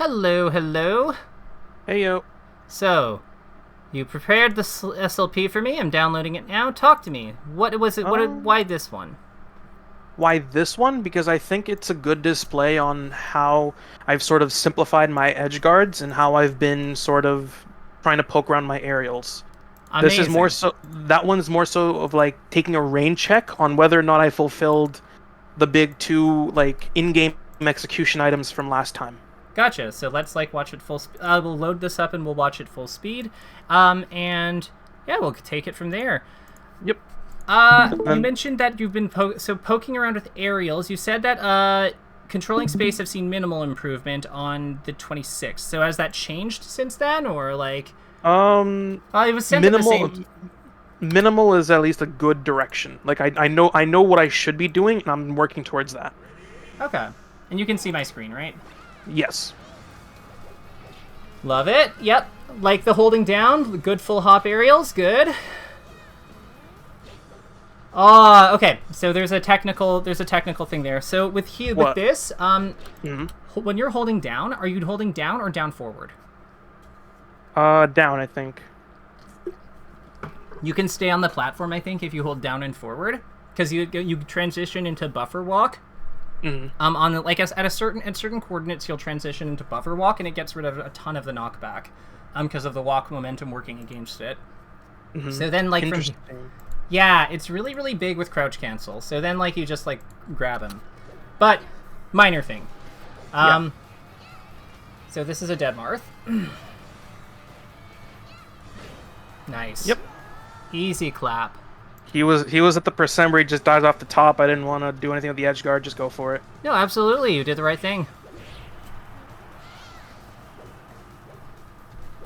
Hello, hello. Hey yo. So, you prepared the SLP for me. I'm downloading it now. Talk to me. What was it? Why this one? Why this one? Because I think it's a good display on how I've sort of simplified my edge guards and how I've been sort of trying to poke around my aerials. This is more Amazing. so, that one's more so of like taking a rain check on whether or not I fulfilled the big two like in-game execution items from last time. Gotcha. So let's watch it full speed. We'll load this up and we'll watch it full speed. And yeah, we'll take it from there. Yep. You mentioned that you've been poking around with aerials. You said that controlling space have seen minimal improvement on the 26th. So has that changed since then, or like? It was sent Minimal. at the same. Minimal is at least a good direction. Like I know what I should be doing, and I'm working towards that. Okay, and you can see my screen, right? Yes. Love it. Yep. Like the holding down, good full hop aerials, good. Okay. So there's a technical thing there. So with this, when you're holding down, are you holding down or down forward? Down, I think. You can stay on the platform, I think, if you hold down and forward, because you transition into buffer walk. On at certain coordinates, you'll transition into buffer walk, and it gets rid of a ton of the knockback, because of the walk momentum working against it. So then, yeah, it's really really big with crouch cancel. So then, you just grab him, but minor thing. So this is a dead Marth. Nice. Yep. Easy clap. He was at the percent where he just dives off the top. I didn't want to do anything with the edge guard. Just go for it. No, absolutely. You did the right thing.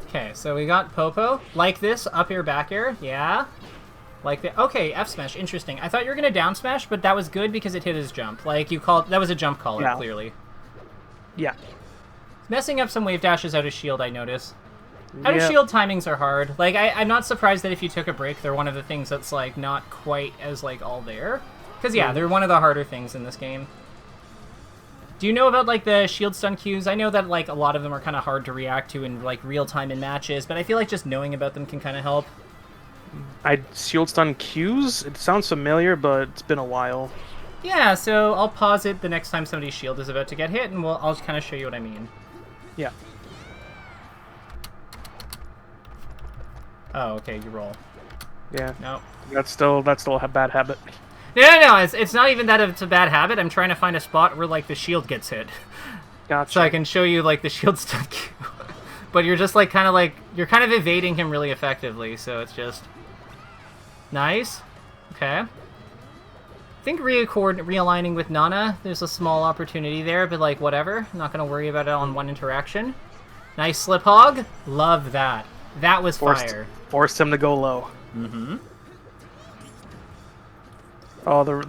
Okay, so we got Popo. Like this, up air, back air. Yeah. Like that. Okay, F smash. Interesting. I thought you were going to down smash, but that was good because it hit his jump. That was a jump caller, clearly. Yeah. Messing up some wave dashes out of shield, I notice. Out of shield timings are hard. I'm not surprised that if you took a break, they're one of the things that's, not quite as, all there. Because, yeah, they're one of the harder things in this game. Do you know about, the shield stun Qs? I know that, a lot of them are kind of hard to react to in, real time in matches, but I feel like just knowing about them can kind of help. Shield stun Qs? It sounds familiar, but it's been a while. Yeah, so I'll pause it the next time somebody's shield is about to get hit, and I'll just kind of show you what I mean. Yeah. Oh, okay, you roll. Yeah. No. That's still a bad habit. No, it's not even that it's a bad habit. I'm trying to find a spot where, the shield gets hit. Gotcha. So I can show you, the shield stun Q. But you're just, you're kind of evading him really effectively, so it's just... Nice. Okay. I think realigning with Nana, there's a small opportunity there, but, whatever. I'm not going to worry about it on one interaction. Nice slip hog. Love that. That was fire. Forced him to go low. Mm-hmm. Oh,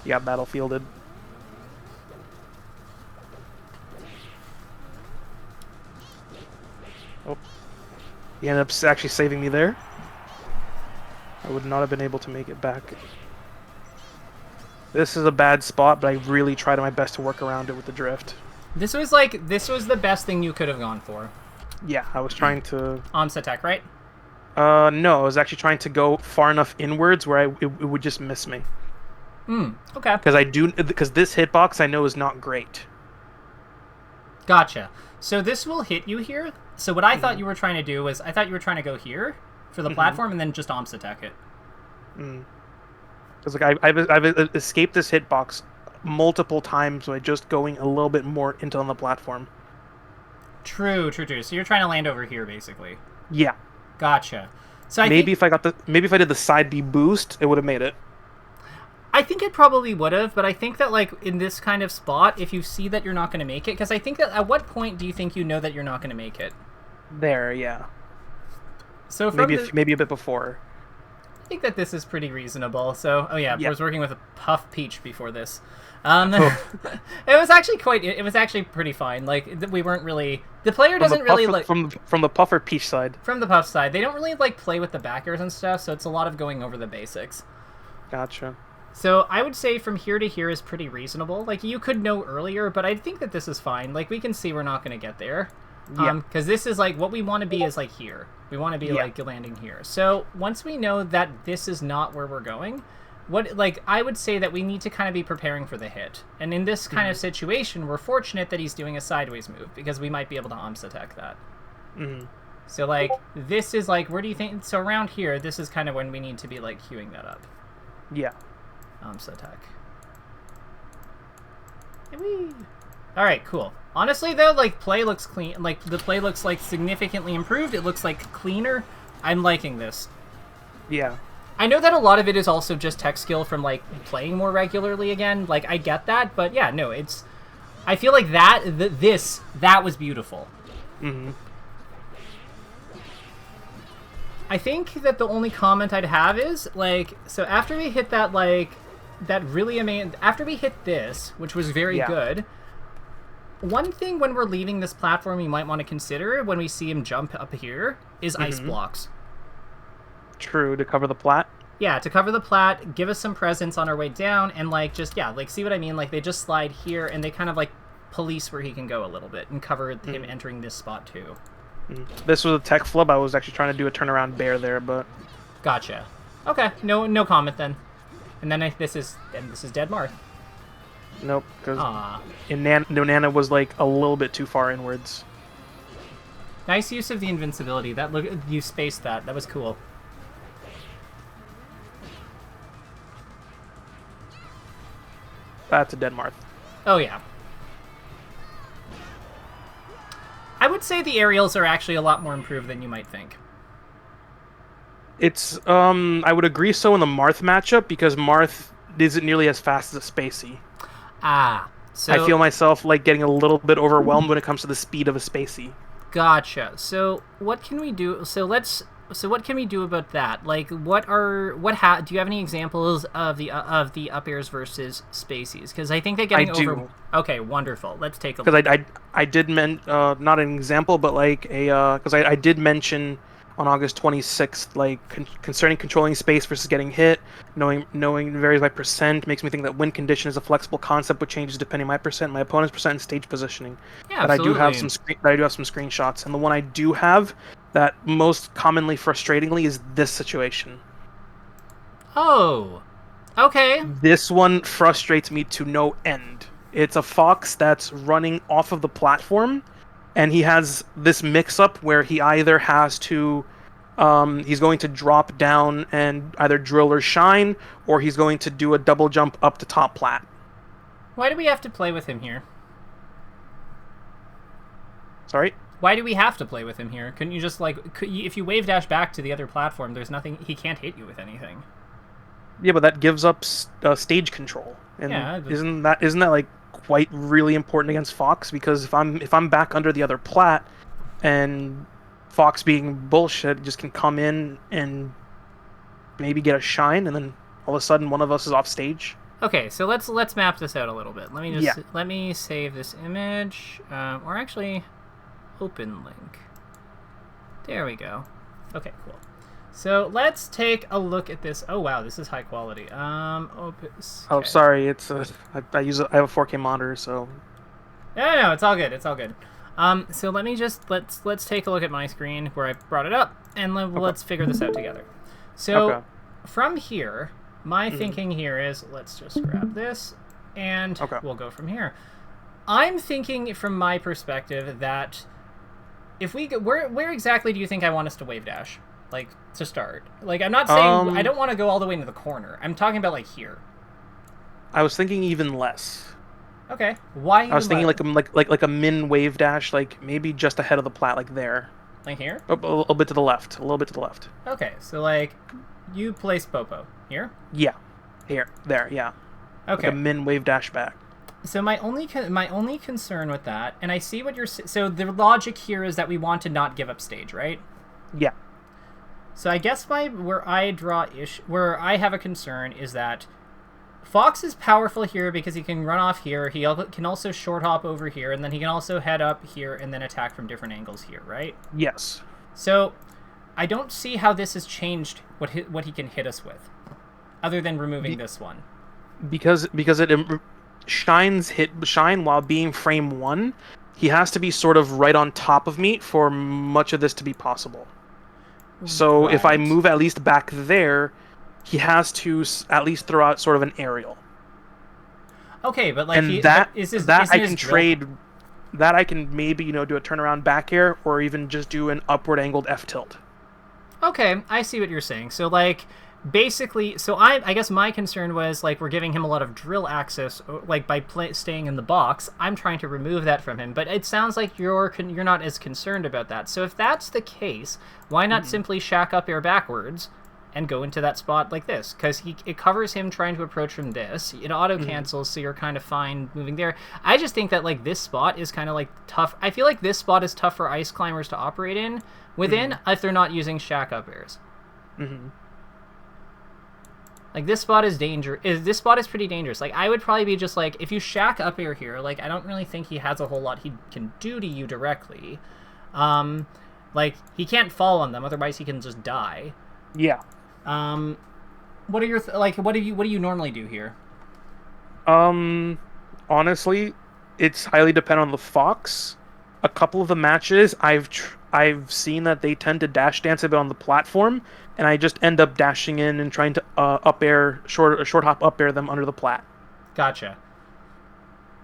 yeah, battlefielded. Oh. He ended up actually saving me there. I would not have been able to make it back. This is a bad spot, but I really tried my best to work around it with the drift. This was the best thing you could have gone for. Yeah, I was trying to... Onset attack, right? No, I was actually trying to go far enough inwards where it would just miss me. Okay. Because this hitbox I know is not great. Gotcha. So this will hit you here. So what I thought you were trying to do was, I thought you were trying to go here for the platform and then just onset attack it. Because I've escaped this hitbox multiple times by just going a little bit more into on the platform. True. So you're trying to land over here, basically. Yeah. Gotcha. So maybe if I did the side B boost, it would have made it. I think it probably would have, but I think that in this kind of spot, if you see that you're not going to make it, because I think that at what point do you think you know that you're not going to make it? There, yeah. So maybe a bit before. I think that this is pretty reasonable. So, I was working with a Puff Peach before this. It was actually pretty fine. We weren't really... The player doesn't really from the Puffer Peach side. From the Puff side. They don't really play with the backers and stuff, so it's a lot of going over the basics. Gotcha. So I would say from here to here is pretty reasonable. Like, you could know earlier, but I think that this is fine. Like, we can see we're not going to get there. Because this is, like, what we want to be is, like, here. We want to be, like, landing here. So once we know that this is not where we're going, I would say that we need to kind of be preparing for the hit. And in this kind of situation, we're fortunate that he's doing a sideways move, because we might be able to OMS attack that. So, like, this is, like, where do you think... So around here, this is kind of when we need to be, like, queuing that up. Yeah. Attack. Alright, cool. Honestly, though, like, play looks clean. Like, the play looks, like, significantly improved. It looks, like, cleaner. I'm liking this. Yeah. I know that a lot of it is also just tech skill from, like, playing more regularly again. Like, I get that, but yeah, no, it's... I feel like that was beautiful. I think that the only comment I'd have is, like, so after we hit that, like... That really amazing. After we hit this, which was very good, one thing when we're leaving this platform you might want to consider when we see him jump up here is ice blocks. True, to cover the plat. Yeah, to cover the plat, give us some presence on our way down, and like just like see what I mean? Like they just slide here and they kind of like police where he can go a little bit and cover him entering this spot too. This was a tech flub. I was actually trying to do a turnaround bear there, but gotcha. Okay, no comment then. And then this is dead Marth. Nope, because Nana was like a little bit too far inwards. Nice use of the invincibility. You spaced that. That was cool. That's a dead Marth. Oh yeah. I would say the aerials are actually a lot more improved than you might think. It's, I would agree so in the Marth matchup, because Marth isn't nearly as fast as a Spacey. So... I feel myself, like, getting a little bit overwhelmed when it comes to the speed of a Spacey. Gotcha. So, what can we do? So, what can we do about that? Like, do you have any examples of the up airs versus Spaceys? Because I think they're getting over... Okay, wonderful. Let's take a look. Because I did not an example, but, like, because I did mention... on August 26th, like, concerning controlling space versus getting hit, knowing varies by percent, makes me think that win condition is a flexible concept which changes depending on my percent, my opponent's percent, and stage positioning. Yeah, but absolutely. I do have some screenshots, and the one I do have that most commonly frustratingly is this situation. Oh, okay. This one frustrates me to no end. It's a Fox that's running off of the platform, and he has this mix-up where he either has to, he's going to drop down and either drill or shine, or he's going to do a double jump up to top plat. Why do we have to play with him here? Sorry? Why do we have to play with him here? Couldn't you just, like, if you wave dash back to the other platform, there's nothing, he can't hit you with anything. Yeah, but that gives up stage control. And yeah, isn't that like quite really important against Fox? Because if I'm back under the other plat, and Fox being bullshit just can come in and maybe get a shine, and then all of a sudden one of us is off stage. Okay, so let's map this out a little bit. Let me save this image, or actually open link. There we go. Okay, cool. So let's take a look at this. Oh wow, this is high quality. Okay. Oh, sorry. It's I have a 4K monitor, so. No, it's all good. It's all good. So let me just let's take a look at my screen where I brought it up, and let's figure this out together. So from here, my thinking here is let's just grab this, and we'll go from here. I'm thinking from my perspective that if we go, where exactly do you think I want us to wave dash? Like, to start. Like, I'm not saying I don't want to go all the way into the corner. I'm talking about, like, here. I was thinking even less. Okay. Why? I was thinking like a min wave dash, like maybe just ahead of the plat, like there. Like here? A little bit to the left. A little bit to the left. Okay, so like, you place Popo here. Yeah. Here. There. Yeah. Okay. Like a min wave dash back. So my only concern with that, and I see what you're so the logic here is that we want to not give up stage, right? Yeah. So I guess where I have a concern is that Fox is powerful here because he can run off here. He can also short hop over here, and then he can also head up here and then attack from different angles here, right? Yes. So I don't see how this has changed what he can hit us with, other than removing this one. because shine while being frame 1. He has to be sort of right on top of me for much of this to be possible. So if I move at least back there, he has to at least throw out sort of an aerial. Okay, but like trade. That I can maybe do a turnaround back air, or even just do an upward angled F tilt. Okay, I see what you're saying. So like basically, so I guess my concern was like we're giving him a lot of drill access, like by staying in the box. I'm trying to remove that from him, but it sounds like you're not as concerned about that. So if that's the case, why not simply shack up air backwards and go into that spot like this? Because it covers him trying to approach from this. It auto cancels, so you're kind of fine moving there. I just think that like this spot is kind of like tough. I feel like this spot is tough for ice climbers to operate in within if they're not using shack up airs. Like, this spot is this spot is pretty dangerous. Like, I would probably be just, like, if you shack up air here, like, I don't really think he has a whole lot he can do to you directly. Like, he can't fall on them, otherwise he can just die. Yeah. What are your, what do you normally do here? Honestly, it's highly dependent on the Fox. A couple of the matches, I've seen that they tend to dash dance a bit on the platform, and I just end up dashing in and trying to short hop up air them under the plat. Gotcha.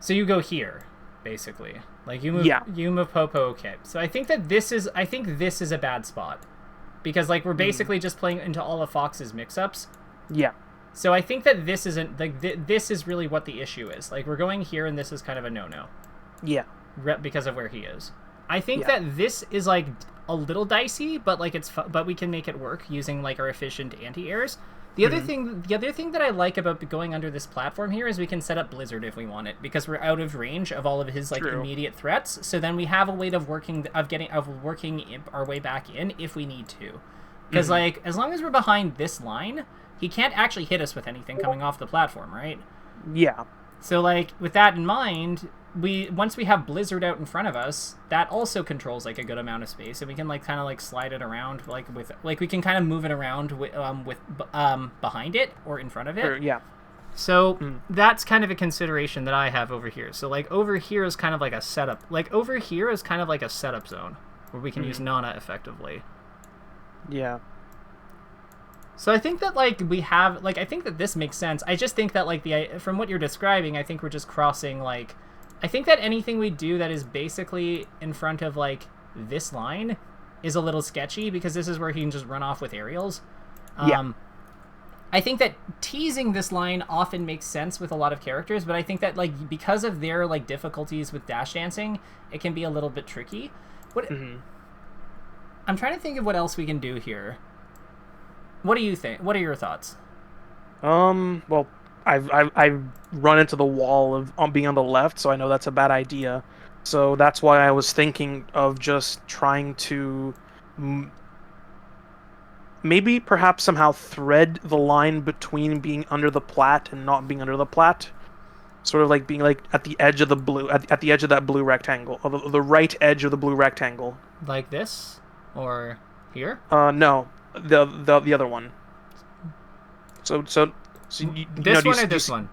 So you go here, basically. Like you move Popo. Okay. So I think this is a bad spot, because like we're basically just playing into all of Fox's mix-ups. Yeah. So I think that this isn't like this is really what the issue is. Like we're going here, and this is kind of a no-no. Yeah. Because of where he is. I think that this is like a little dicey, but like but we can make it work using like our efficient anti-airs. The other thing that I like about going under this platform here is we can set up Blizzard if we want it, because we're out of range of all of his like immediate threats. So then we have a way of working our way back in if we need to. Because like as long as we're behind this line, he can't actually hit us with anything coming off the platform, right? Yeah. So like with that in mind, once we have Blizzard out in front of us, that also controls like a good amount of space, and we can like kind of like slide it around we can kind of move it around with behind it or in front of it. Yeah. So that's kind of a consideration that I have over here. So like over here is kind of like a setup. Like over here is kind of like a setup zone where we can use Nana effectively. Yeah. So I think that like we have I think that this makes sense. I just think that like from what you're describing, I think we're just crossing like. I think that anything we do that is basically in front of, like, this line is a little sketchy, because this is where he can just run off with aerials. I think that teasing this line often makes sense with a lot of characters, but I think that, like, because of their, like, difficulties with dash dancing, it can be a little bit tricky. I'm trying to think of what else we can do here. What do you think? What are your thoughts? Well, I've run into the wall of being on the left, so I know that's a bad idea. So that's why I was thinking of just trying to maybe perhaps somehow thread the line between being under the plat and not being under the plat. Sort of like being like at the edge of the blue, at the edge of that blue rectangle, or the right edge of the blue rectangle. Like this? Or here? No, the other one. So this one or this one?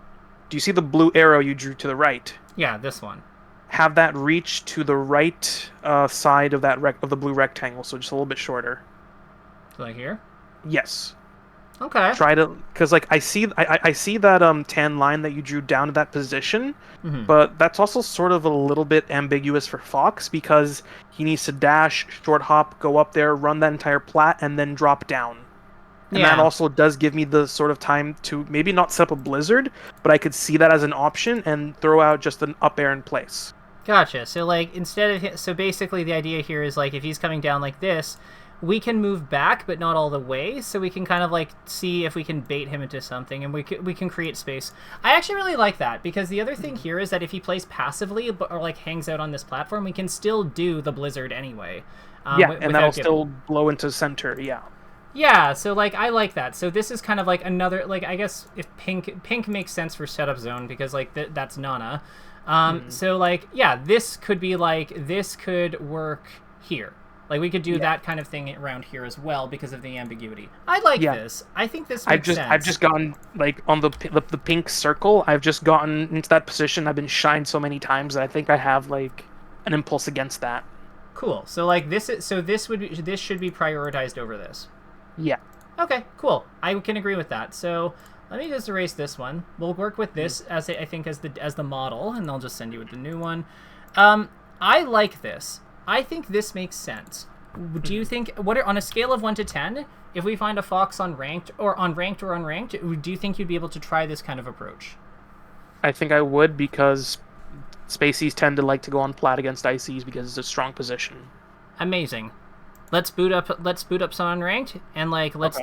Do you see the blue arrow you drew to the right? Yeah, this one. Have that reach to the right side of that of the blue rectangle, so just a little bit shorter. So like here? Yes. Okay. Try to, because like I see that tan line that you drew down to that position, but that's also sort of a little bit ambiguous for Fox, because he needs to dash, short hop, go up there, run that entire plat, and then drop down. And that also does give me the sort of time to maybe not set up a Blizzard, but I could see that as an option and throw out just an up air in place. Gotcha. So like so basically the idea here is like if he's coming down like this, we can move back, but not all the way. So we can kind of like see if we can bait him into something, and we can create space. I actually really like that, because the other thing here is that if he plays passively or like hangs out on this platform, we can still do the Blizzard anyway. And that'll still blow into center. Yeah. Yeah, so like I like that. So this is kind of like another, like, I guess if pink makes sense for setup zone, because like that's Nana. So like, yeah, this could be like, this could work here. Like, we could do that kind of thing around here as well because of the ambiguity. I like this. I think this makes sense. I've just gotten, like, on the pink circle, I've just gotten into that position. I've been shined so many times that I think I have, like, an impulse against that. Cool. So, like, this should be prioritized over this. Yeah. Okay, cool. I can agree with that. So, let me just erase this one. We'll work with this as the model, and I'll just send you with the new one. I like this. I think this makes sense. Do you think on a scale of 1 to 10, if we find a fox on ranked or unranked, do you think you'd be able to try this kind of approach? I think I would, because Spaceys tend to like to go on plat against ICs because it's a strong position. Amazing. Let's boot up some unranked, and like let's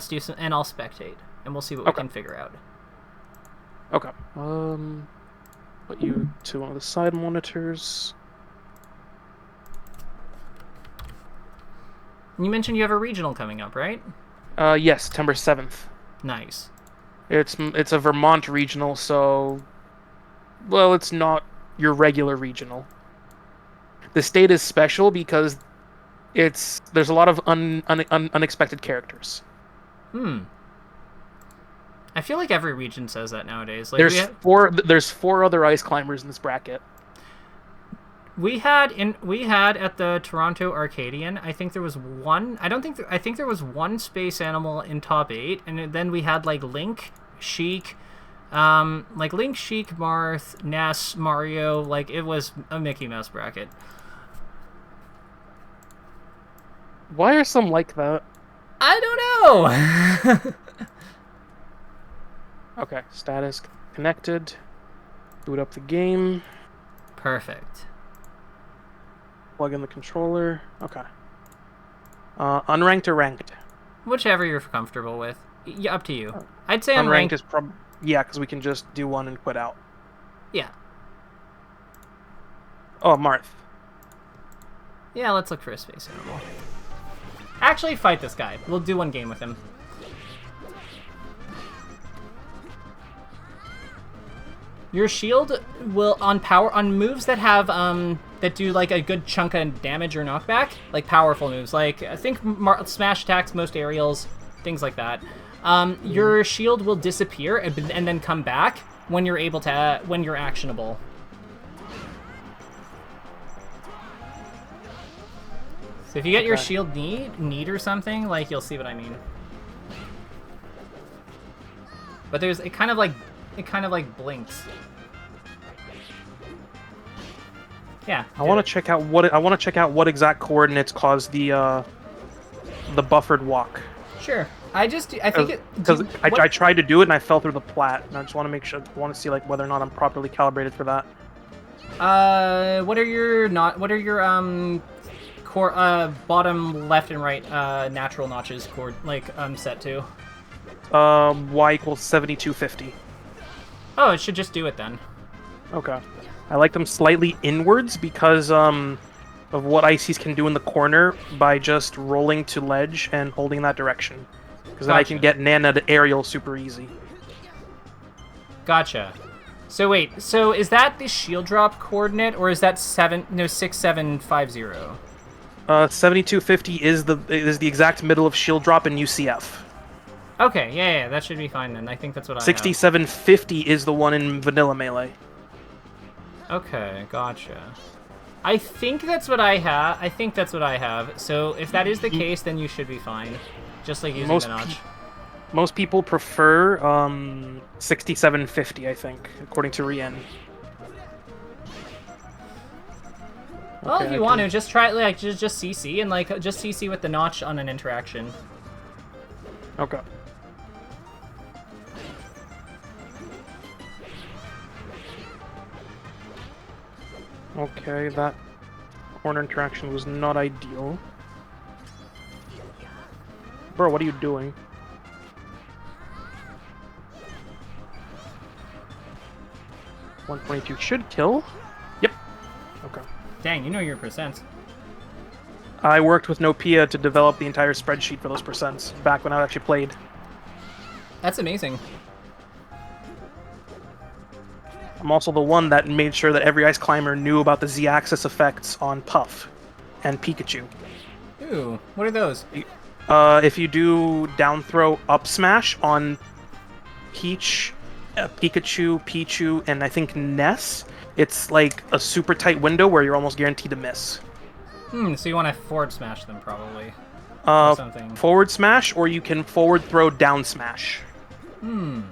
do some, and I'll spectate, and we'll see what we can figure out. Okay. Put you to one of the side monitors. You mentioned you have a regional coming up, right? Yes, September 7th. Nice. It's a Vermont regional, so, well, it's not your regular regional. The state is special because there's a lot of unexpected characters. I feel like every region says that nowadays. Like, there's four other ice climbers in this bracket. We had at the Toronto Arcadian, I think there was one. I think there was one space animal in top 8, and then we had like Link, Sheik, Marth, Ness, Mario. Like, it was a Mickey Mouse bracket. Why are some like that? I don't know. Okay, status connected. Boot up the game. Perfect. Plug in the controller. Okay. Unranked or ranked? Whichever you're comfortable with. Yeah, up to you. I'd say unranked is probably... Yeah, because we can just do one and quit out. Yeah. Oh, Marth. Yeah, let's look for a space animal. Actually, fight this guy. We'll do one game with him. Your shield will on moves that have that do like a good chunk of damage or knockback, like powerful moves, like I think smash attacks, most aerials, things like that. Your shield will disappear and then come back when you're able to when you're actionable. So if you get your shield need or something, like, you'll see what I mean. But it kind of like blinks. Yeah. I want to check out what exact coordinates cause the buffered walk. Sure. I think it because I tried to do it and I fell through the plat, and I just want to make sure. I want to see like whether or not I'm properly calibrated for that. What are your bottom left and right natural notches set to? Y equals 7250. Oh, it should just do it then. Okay. I like them slightly inwards because of what ICs can do in the corner by just rolling to ledge and holding that direction. Because then I can get Nana to aerial super easy. Gotcha. So wait, so is that the shield drop coordinate, or is that 6750? 7250 is the exact middle of shield drop in UCF. Okay, yeah, that should be fine then. I think that's what I have. 6750 is the one in vanilla melee. Okay, gotcha. I think that's what I have. So if that is the case, then you should be fine. Just like using the notch. Most people prefer 6750, I think, according to Rien. Well, if you want to, just try it, just CC and just CC with the notch on an interaction. Okay. Okay, that corner interaction was not ideal. Bro, what are you doing? 122 should kill. Yep. Okay. Dang, you know your percents. I worked with Nopia to develop the entire spreadsheet for those percents back when I actually played. That's amazing. I'm also the one that made sure that every ice climber knew about the Z-axis effects on Puff and Pikachu. Ooh, what are those? If you do down throw up smash on Peach, Pikachu, Pichu, and I think Ness, it's like a super tight window where you're almost guaranteed to miss. So you want to forward smash them, probably. Or something. Forward smash, or you can forward throw down smash. Okay,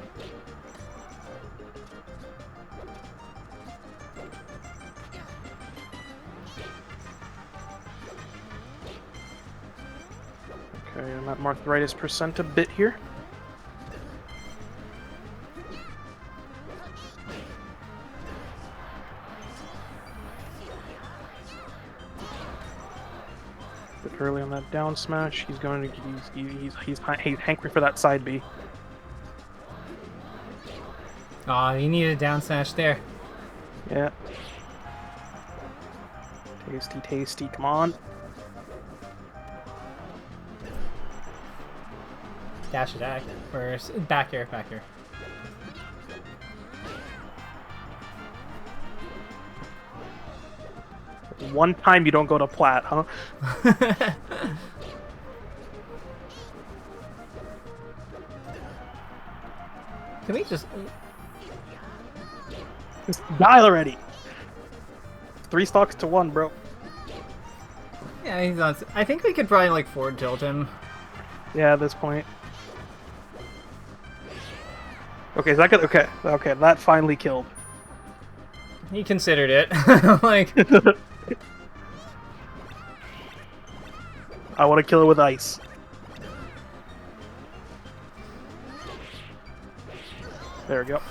I'm at arthritis percent a bit here. Bit early on that down smash. He's going to he's hankering for that side B. Aw, you need a down smash there. Yeah. Tasty, tasty. Come on. Dash attack. Or back here, back here. One time you don't go to plat, huh? Can we just die already? 3 stocks to 1, bro. Yeah, he's on. I think we could probably like forward tilt him. Yeah, at this point. Okay, is that good? Okay, okay, that finally killed. He considered it. Like, I want to kill it with ice. There we go.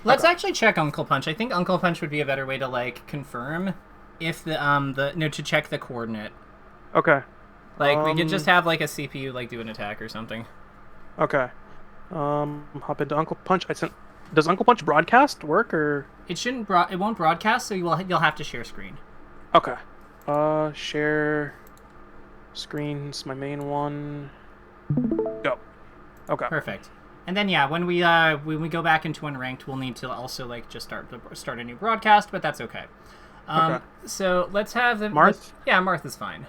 Let's actually check Uncle Punch. I think Uncle Punch would be a better way to like confirm if to check the coordinate. Okay. Like we could just have like a CPU like do an attack or something. Okay. Hop into Uncle Punch. Does Uncle Punch broadcast work or? It shouldn't. It won't broadcast, so you'll have to share screen. Okay. Share screen's my main one. Go. Okay. Perfect. And then yeah, when we go back into unranked, we'll need to also like just start a new broadcast, but that's okay. Okay. So let's have them. Marth? Yeah, Marth is fine.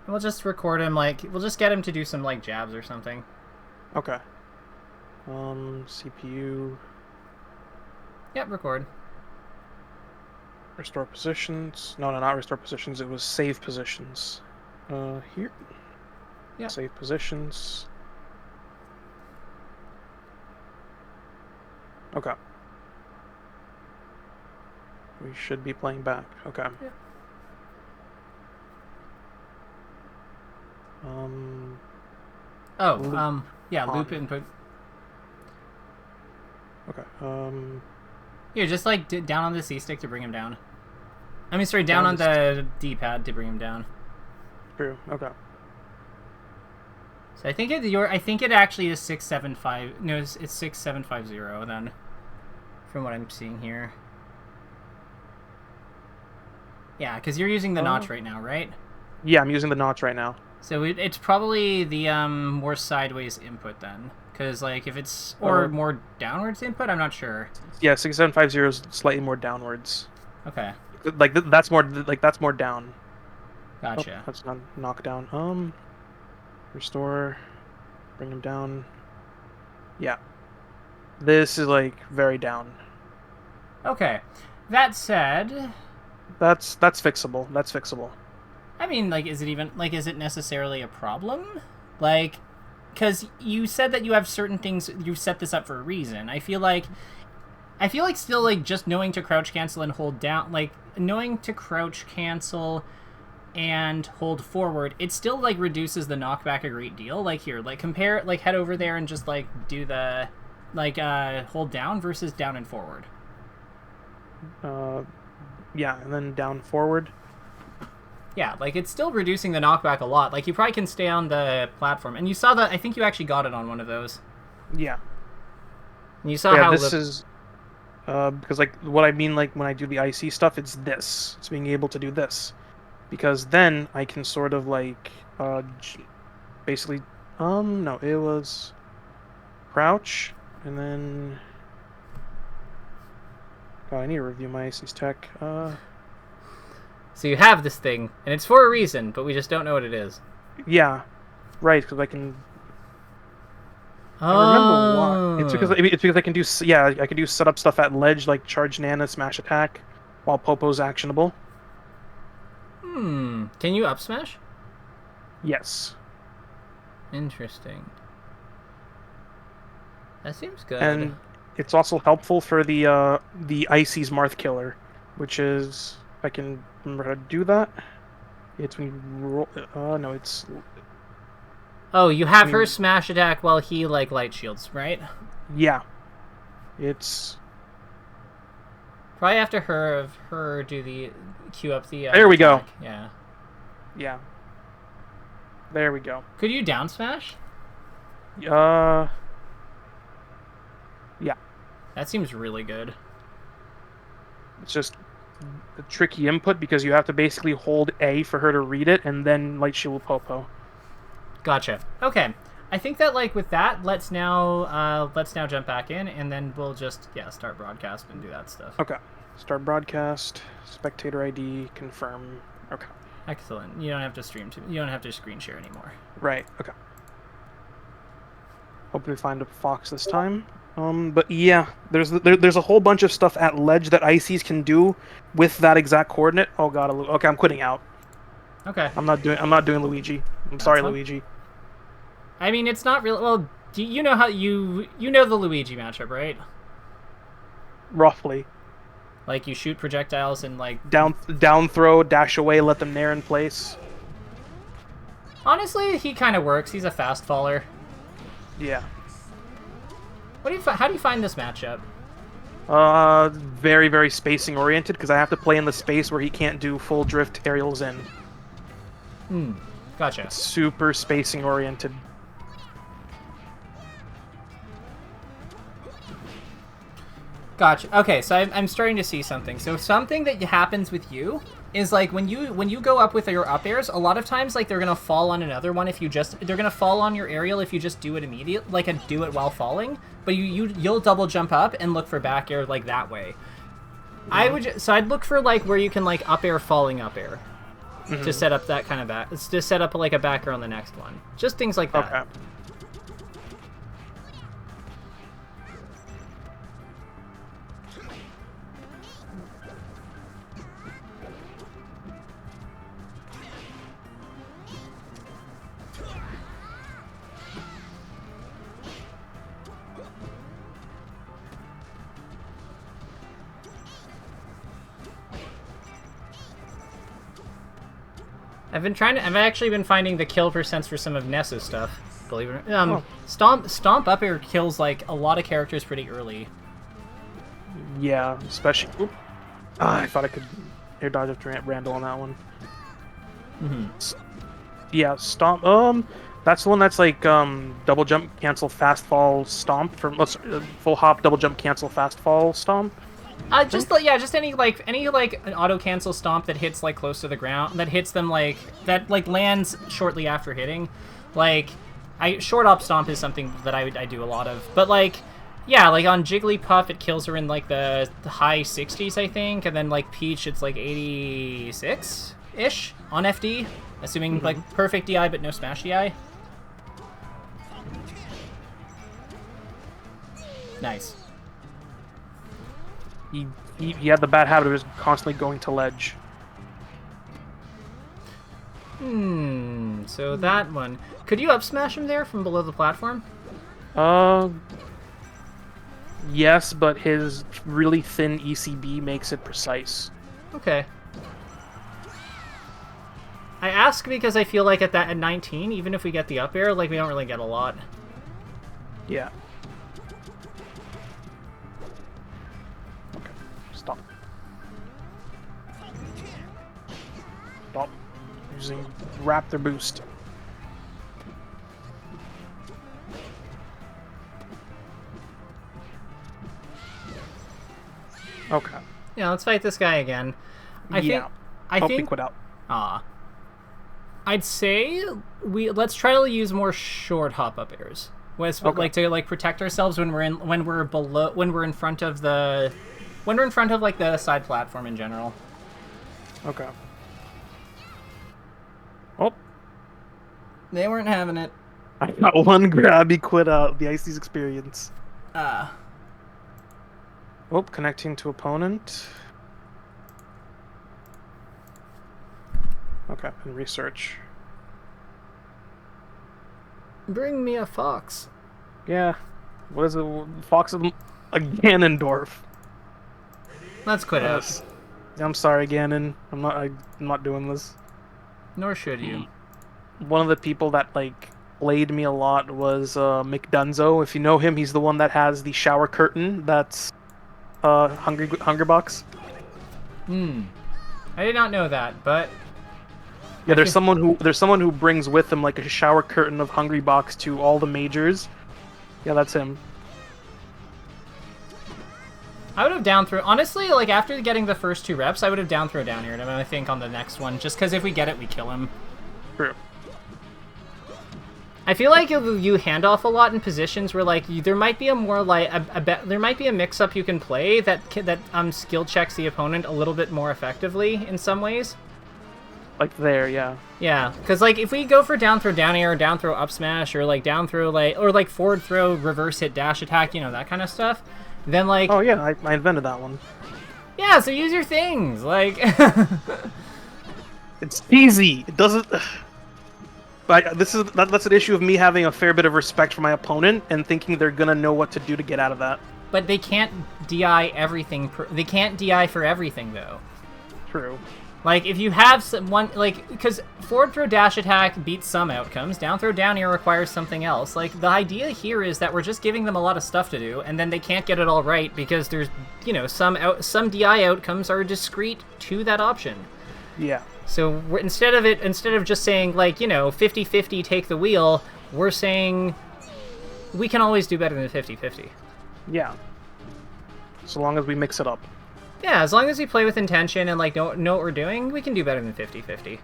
We'll just record him. Like we'll just get him to do some like jabs or something. Okay. CPU. Yep, record. Restore positions. No, not restore positions. It was save positions. Here. Yeah. Save positions. Okay. We should be playing back. Okay. Yeah. Yeah, loop input. Okay. Here, just like down on the C stick to bring him down. I mean, sorry, down on the D-pad to bring him down. True. Okay. So I think it actually is 675. No, it's 6750 then, from what I'm seeing here. Yeah, because you're using the notch right now, right? Yeah, I'm using the notch right now. So it's probably the more sideways input then, because like if it's more downwards input, I'm not sure. Yeah, 6750 is slightly more downwards. Okay. Like that's more down. Gotcha. Oh, that's not knockdown. Restore, bring him down. Yeah, this is like very down. Okay. That said, that's fixable. That's fixable. I mean, like, is it necessarily a problem? Like, because you said that you have certain things, you set this up for a reason. I feel like still, like, just knowing to crouch cancel and hold down, like, knowing to crouch cancel and hold forward, it still, like, reduces the knockback a great deal. Like, here, like, compare, like, head over there and just, like, do the, like, hold down versus down and forward. Yeah, and then down forward. Yeah, like, it's still reducing the knockback a lot. Like, you probably can stay on the platform. And you saw that, I think you actually got it on one of those. Yeah. And you saw yeah, how... this is... because, like, what I mean, like, when I do the IC stuff, it's this. It's being able to do this. Because then I can sort of, like, basically... no, it was... Crouch, and then... God, I need to review my IC's tech. So you have this thing, and it's for a reason, but we just don't know what it is. Yeah, right. Because I can. Oh. I remember why. It's because I can do. Yeah, I can do setup stuff at ledge like charge Nana, smash attack, while Popo's actionable. Can you up smash? Yes. Interesting. That seems good. And it's also helpful for the Icy's Marth Killer, which is I can remember how to do that. It's when you roll. No, it's. Oh, you have her smash attack while he like light shields, right? Yeah. It's. Probably after her do the queue up the. There we attack. go. Yeah. Yeah. There we go. Could you down smash? Yeah. That seems really good. It's just a tricky input because you have to basically hold A for her to read it and then light shield Popo. Gotcha. Okay. I think that like with that, let's now jump back in and then we'll just start broadcast and do that stuff. Okay. Start broadcast, spectator ID, confirm. Okay. Excellent. You don't have to you don't have to screen share anymore. Right. Okay. Hopefully find a fox this time. But yeah, there's a whole bunch of stuff at ledge that ICs can do with that exact coordinate. Oh god, okay, I'm quitting out. Okay. I'm not doing Luigi. That's sorry, fun. Luigi. I mean, it's not real. Well, do you know how you know the Luigi matchup, right? Roughly. Like you shoot projectiles and like down throw, dash away, let them nair in place. Honestly, he kind of works. He's a fast faller. Yeah. How do you find this matchup? Very, very spacing oriented because I have to play in the space where he can't do full drift aerials in. Gotcha. It's super spacing oriented. Gotcha. Okay, so I'm starting to see something. So something that happens with you is like when you go up with your up airs, a lot of times like they're gonna fall on another one if you they're gonna fall on your aerial if you just do it immediately, like do it while falling. But you'll double jump up and look for back air like that way. I'd look for like where you can like up air falling up air to set up that kind of back. It's to set up like a back air on the next one. Just things like that. Okay. I've actually been finding the kill percents for some of Nessa's stuff. Believe it or not. Stomp up air kills like a lot of characters pretty early. Yeah, especially. I thought I could air dodge after Randall on that one. Yeah, stomp. That's the one that's like double jump, cancel, fast fall, stomp from full hop, double jump, cancel, fast fall, stomp. Just any an auto cancel stomp that hits like close to the ground, that hits them like that like lands shortly after hitting. Like short up stomp is something that I do a lot of. But like like on Jigglypuff it kills her in like the high 60s I think, and then like Peach it's like 86-ish on FD, assuming like perfect DI but no smash DI. Nice. He had the bad habit of just constantly going to ledge. So that one. Could you up smash him there from below the platform? Yes, but his really thin ECB makes it precise. Okay. I ask because I feel like at 19, even if we get the up air, like we don't really get a lot. Yeah. Stop. Stop. Using Raptor boost. Okay. Yeah, let's fight this guy again. I think quit out. I'd say let's try to use more short hop up airs. Like to like protect ourselves when we're in front of like the side platform in general. Okay. They weren't having it. I got one grab, he quit out the Icy's experience. Oh, connecting to opponent. Okay, and research. Bring me a fox. Yeah. What is it? Fox of a Ganondorf. Let's quit out. I'm sorry, Ganon. I'm not doing this. Nor should you. One of the people that like played me a lot was McDunzo. If you know him, he's the one that has the shower curtain. That's Hunger Box. I did not know that, but yeah, there's someone who brings with him like a shower curtain of Hungry Box to all the majors. Yeah, that's him. I would have down throw. Honestly, like after getting the first 2 reps, I would have down throw down aired him. I think on the next one, just because if we get it, we kill him. True. I feel like you hand off a lot in positions where like there might be a more like there might be a mix up you can play that skill checks the opponent a little bit more effectively in some ways. Like there, yeah. Yeah, because like if we go for down throw down air, or down throw up smash, or like down throw like forward throw reverse hit dash attack, you know, that kind of stuff, then like oh yeah, I invented that one. Yeah, so use your things like. It's easy. It doesn't. But that's an issue of me having a fair bit of respect for my opponent and thinking they're gonna know what to do to get out of that. But they can't DI everything. They can't DI for everything though. True. Like if you have one, like because forward throw dash attack beats some outcomes, down throw down air requires something else. Like the idea here is that we're just giving them a lot of stuff to do, and then they can't get it all right because there's some DI outcomes are discrete to that option. Yeah. So instead of just saying like 50-50 take the wheel, we're saying we can always do better than 50-50. Yeah. So long as we mix it up. Yeah, as long as we play with intention and like know what we're doing, we can do better than 50-50.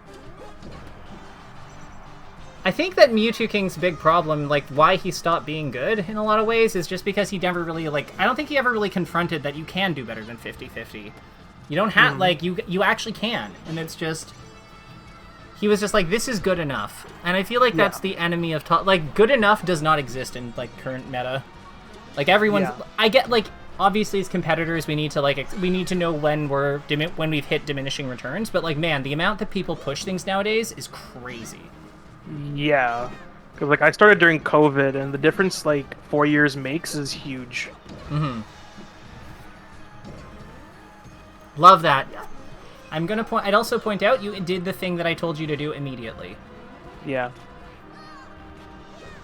I think that Mewtwo King's big problem, like why he stopped being good in a lot of ways, is just because he never really I don't think he ever really confronted that you can do better than 50-50. You don't have like you actually can, and it's just he was just like, this is good enough, and I feel like that's the enemy of like good enough does not exist in like current meta. Like everyone's I get like obviously as competitors we need to know when we've hit diminishing returns, but like man, the amount that people push things nowadays is crazy. Yeah, because like I started during COVID, and the difference like 4 years makes is huge. Love that. I'd also point out you did the thing that I told you to do immediately. Yeah.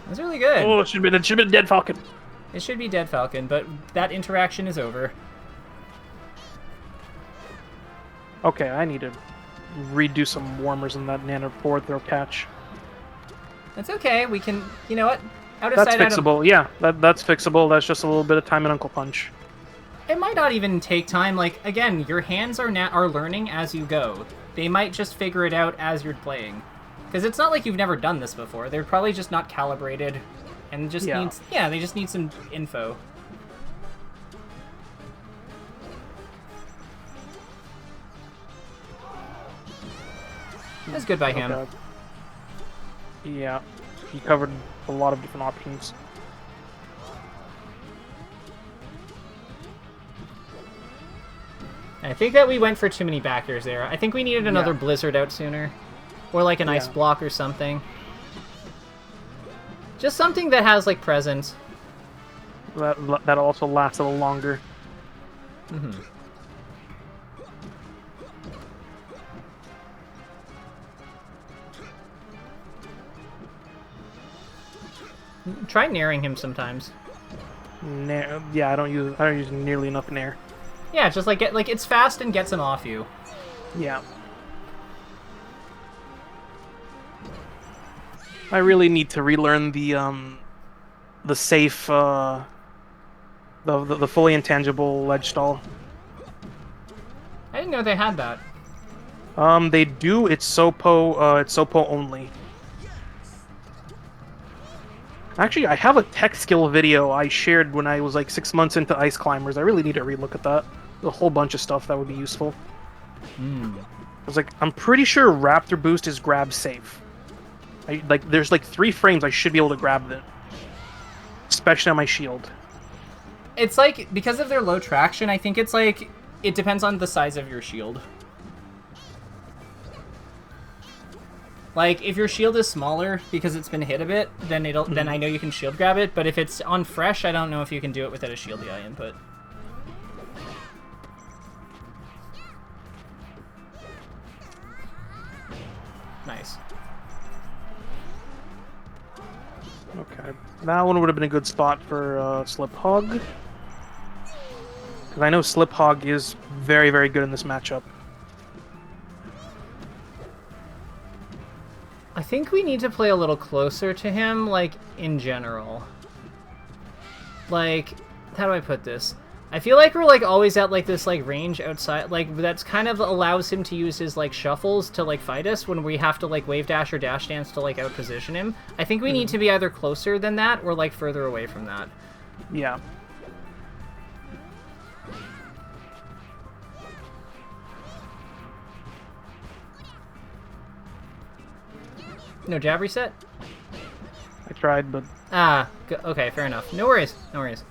That's really good. Oh, it should have been Dead Falcon. It should be Dead Falcon, but that interaction is over. Okay, I need to redo some warmers in that nano forward throw catch. That's okay. We can, you know what? That's fixable. Yeah, that's fixable. That's just a little bit of time and Uncle Punch. It might not even take time. Like again, your hands are learning as you go. They might just figure it out as you're playing, because it's not like you've never done this before. They're probably just not calibrated, and just they just need some info. That's good by him. Yeah, he covered a lot of different options. I think that we went for too many backers there. I think we needed another Blizzard out sooner. Or like an Ice Block or something. Just something that has like presence. That also lasts a little longer. Try naring him sometimes. Yeah, I don't use nearly enough nair. Yeah, just like it's fast and gets him off you. Yeah. I really need to relearn the safe the fully intangible ledge stall. I didn't know they had that. They do. It's Sopo only. Actually, I have a tech skill video I shared when I was like 6 months into Ice Climbers. I really need to relook at that. There's a whole bunch of stuff that would be useful. I was like, I'm pretty sure Raptor Boost is grab safe. There's like 3 frames I should be able to grab them. Especially on my shield. It's like, because of their low traction, I think it's like, it depends on the size of your shield. Like, if your shield is smaller because it's been hit a bit, then then I know you can shield grab it, but if it's on fresh, I don't know if you can do it without a shield DI input. Nice. Okay. That one would have been a good spot for Slip Hog. Because I know Slip Hog is very, very good in this matchup. I think we need to play a little closer to him, like, in general. Like, how do I put this? I feel like we're, like, always at, like, this, like, range outside, like, that's kind of allows him to use his, like, shuffles to, like, fight us when we have to, like, wave dash or dash dance to, like, outposition him. I think we need to be either closer than that or, like, further away from that. Yeah. No jab reset? I tried, but... Ah, okay, fair enough. No worries, no worries.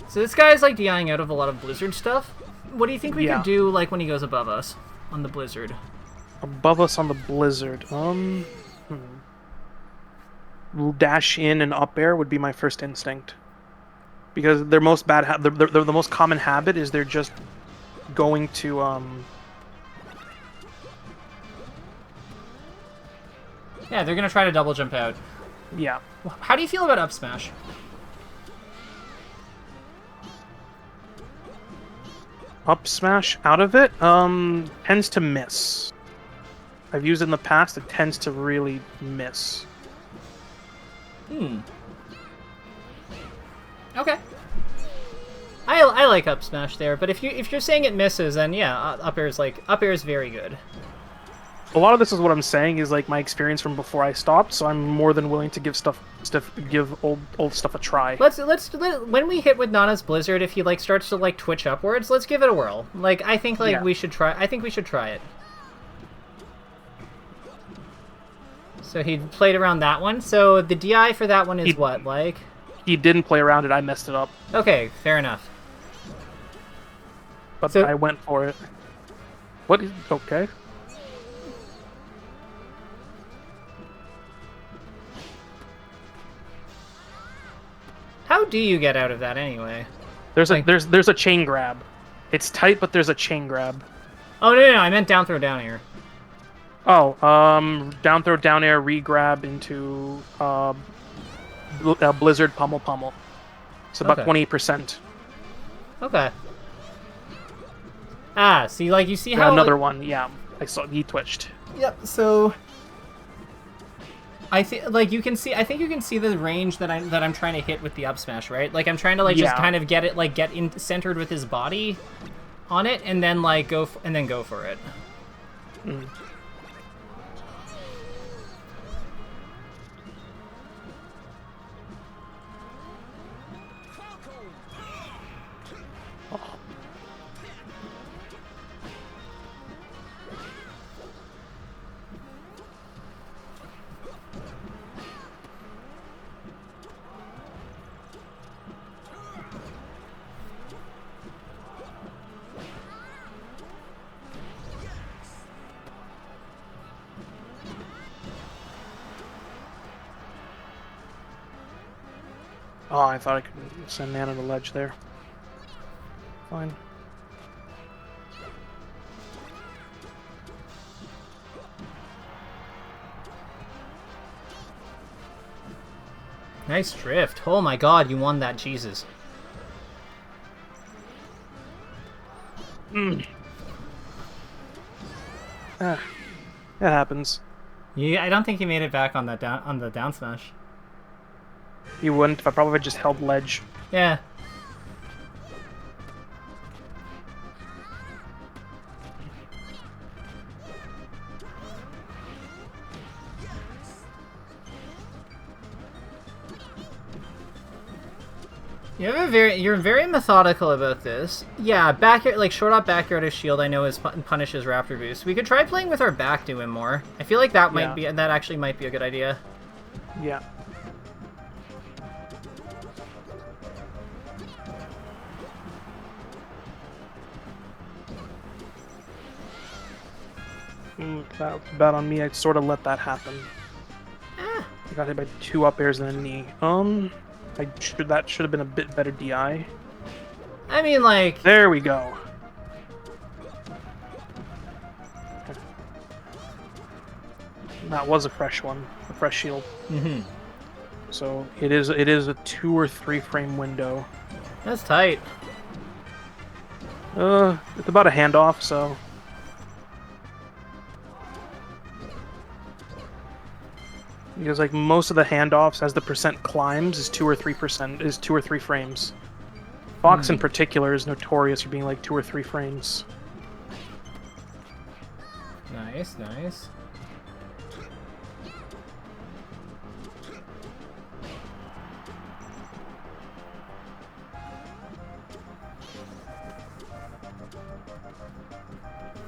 So this guy's like DIing out of a lot of Blizzard stuff. What do you think we could do like when he goes above us on the Blizzard? Above us on the Blizzard. Dash in and up air would be my first instinct. Because their most bad the most common habit is they're just going to Yeah, they're gonna try to double jump out. Yeah. How do you feel about up smash? Up smash out of it tends to miss. I've used it in the past, it tends to really miss. Okay. I like up smash there, but if you're saying it misses, then yeah, up air is very good. A lot of this is what I'm saying is like my experience from before I stopped, so I'm more than willing to give old stuff a try. Let's when we hit with Nana's Blizzard, if he like starts to like twitch upwards, let's give it a whirl. Like I think we should try. I think we should try it. So he played around that one. So the DI for that one is what, like? He didn't play around it. I messed it up. Okay, fair enough. But so, I went for it. What is... Okay. How do you get out of that anyway? There's a chain grab. It's tight, but there's a chain grab. Oh no, I meant down throw down air. Oh, down throw down air re-grab into Blizzard pummel. It's about 20%. Okay. Ah, see, like you see how another one. Yeah, I saw he twitched. Yep. So I think like you can see. I think you can see the range that I'm trying to hit with the up smash, right? Like I'm trying to like just kind of get it like get in centered with his body on it, and then like go for it. Oh, I thought I could send man on the ledge there. Fine. Nice drift. Oh my god, you won that, Jesus. That happens. Yeah, I don't think he made it back on that down smash. He wouldn't if I probably just held ledge. Yeah. You're very methodical about this. Yeah, back like short up back air to shield. I know punishes Raptor boost. We could try playing with our back doing more. I feel like that actually might be a good idea. Yeah. That was bad on me. I sort of let that happen. I got hit by 2 up airs and a knee. That should have been a bit better DI. I mean, like... There we go. That was a fresh one. A fresh shield. Mm-hmm. So it is a 2 or 3 frame window. That's tight. It's about a handoff, so... Because like most of the handoffs, as the percent climbs, is 2 or 3 frames. Fox in particular is notorious for being like 2 or 3 frames. Nice, nice.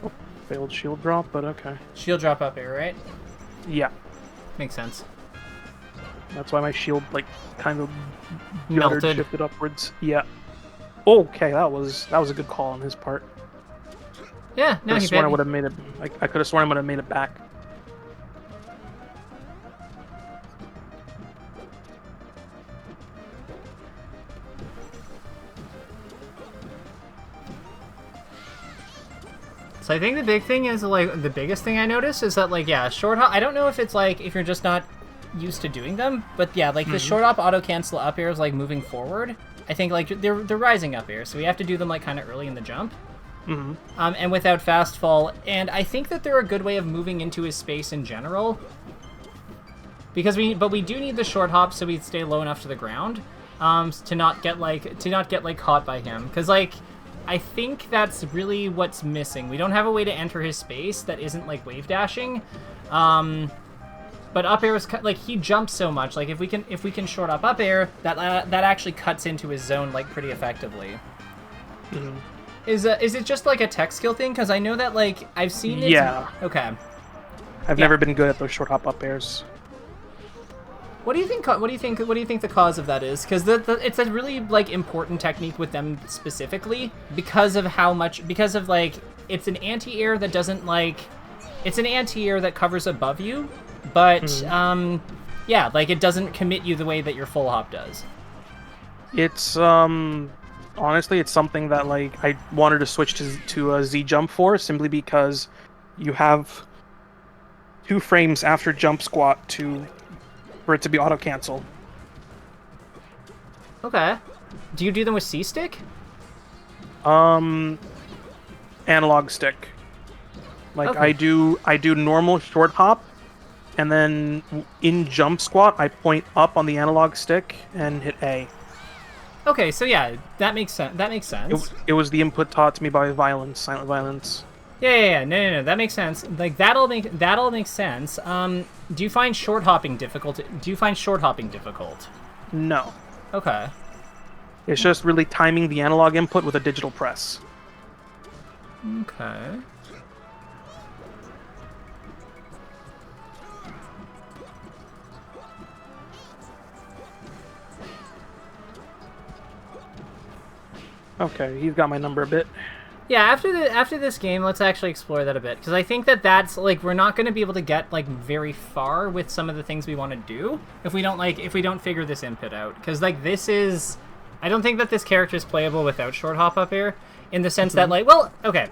Oh, failed shield drop, but okay. Shield drop up air, right? Yeah. Makes sense. That's why my shield, like, kind of melted, shifted upwards. Yeah. Okay, that was a good call on his part. Yeah, no, I would have made it. I could have sworn I would have made it back. So I think the big thing is, like, the biggest thing I noticed is that, like, yeah, short hop, I don't know if it's, like, if you're just not used to doing them, but yeah, like, the short hop auto-cancel up airs, like, moving forward, I think, like, they're rising up airs, so we have to do them, like, kind of early in the jump. And without fast fall, and I think that they're a good way of moving into his space in general. Because we do need the short hop so we stay low enough to the ground, to not get caught by him. Because, like, I think that's really what's missing. We don't have a way to enter his space that isn't, like, wave dashing. But up air is, like, he jumps so much. Like, if we can short up air, that actually cuts into his zone, like, pretty effectively. Is it just, like, a tech skill thing? Because I know that, like, I've seen it. Yeah. Okay. I've never been good at those short hop up airs. What do you think? What do you think the cause of that is? Because it's a really, like, important technique with them specifically because of like, it's an anti-air that doesn't, like, it's an anti-air that covers above you, but yeah, like, it doesn't commit you the way that your full hop does. It's honestly, it's something that, like, I wanted to switch to a Z jump for, simply because you have 2 frames after jump squat for it to be auto cancel. Okay. Do you do them with C stick? Analog stick. Like, okay. I do normal short hop, and then in jump squat I point up on the analog stick and hit A. Okay, so yeah, that makes sense. It was the input taught to me by Silent Violence. Yeah. No. That makes sense. Like, that all makes sense. Do you find short hopping difficult? No. Okay. It's just really timing the analog input with a digital press. Okay. Okay, he's got my number a bit. Yeah, after this game, let's actually explore that a bit, because I think that's, like, we're not going to be able to get, like, very far with some of the things we want to do if we don't figure this input out. Because, like, I don't think that this character is playable without short hop up air, in the sense that, like, well, okay,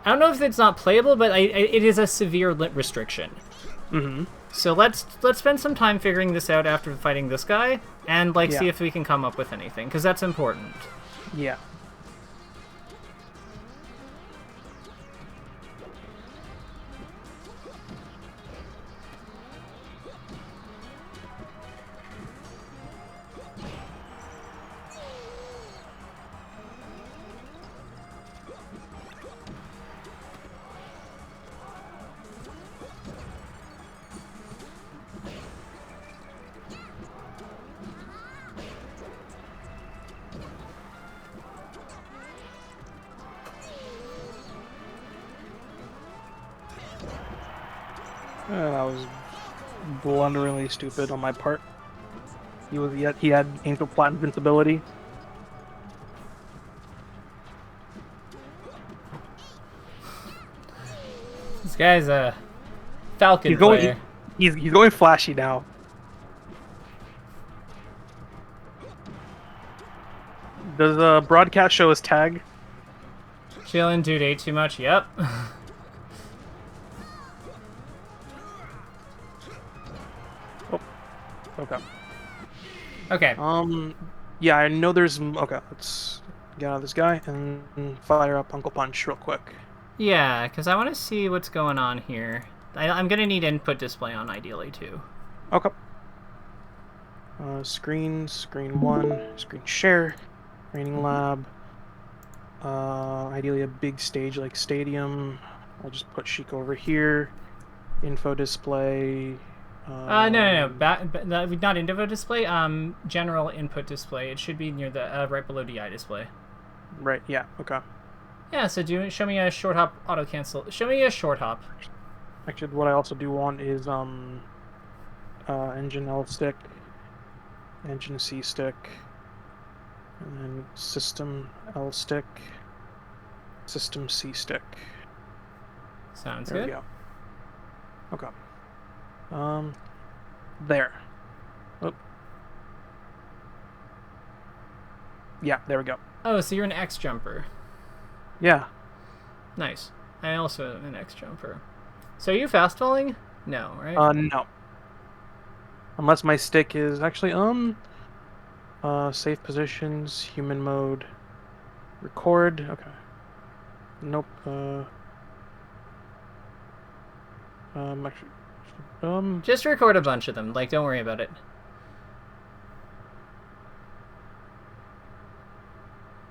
I don't know if it's not playable, but it is a severe restriction. So let's spend some time figuring this out after fighting this guy, and, like, see if we can come up with anything, because that's important. Yeah. That was blunderingly stupid on my part. He had Angel Plat invincibility. This guy's a Falcon player. He's going flashy now. Does the broadcast show his tag? Chillin', dude, ate too much. Yep. Oh, okay. Okay. Yeah, I know there's... Okay, let's get out of this guy and fire up Uncle Punch real quick. Yeah, because I want to see what's going on here. I'm going to need input display on ideally, too. Okay. Screen 1, screen share, training lab. Ideally a big stage like stadium. I'll just put Sheik over here. Info display. No. Not info display. General input display. It should be near the right below DI display. Right. Yeah. Okay. Yeah. So show me a short hop auto cancel. Show me a short hop. Actually, what I also do want is engine L stick, engine C stick, and then system L stick, system C stick. Sounds there good. There we go. Okay. There. Oh. Yeah, there we go. Oh, so you're an X jumper. Yeah. Nice. I also am an X jumper. So are you fast falling? No, right? No. Unless my stick is actually safe positions, human mode, record. Okay. Nope. Actually, just record a bunch of them. Like, don't worry about it.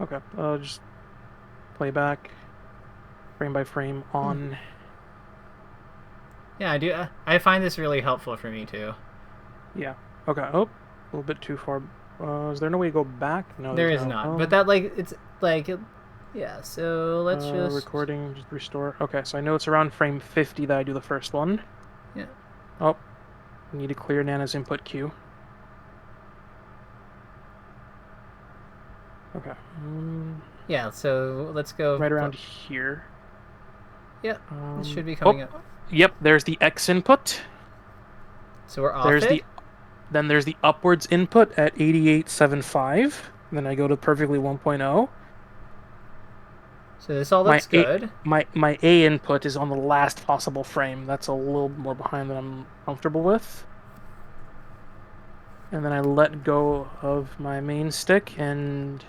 Okay. Just play back, frame by frame on. Yeah, I do. I find this really helpful for me too. Yeah. Okay. Oh, a little bit too far. Is there no way to go back? No, there is not. But that it's like, yeah. So let's just recording, just restore. Okay, so I know it's around frame 50 that I do the first one. Yeah. Oh, I need to clear Nana's input queue. Okay. Yeah. So let's go right around here. Yep. This should be coming up. Yep, there's the X input. So we're off it. Then there's the upwards input at 8875. Then I go to perfectly 1.0. So this all looks good. My A input is on the last possible frame. That's a little more behind than I'm comfortable with. And then I let go of my main stick and...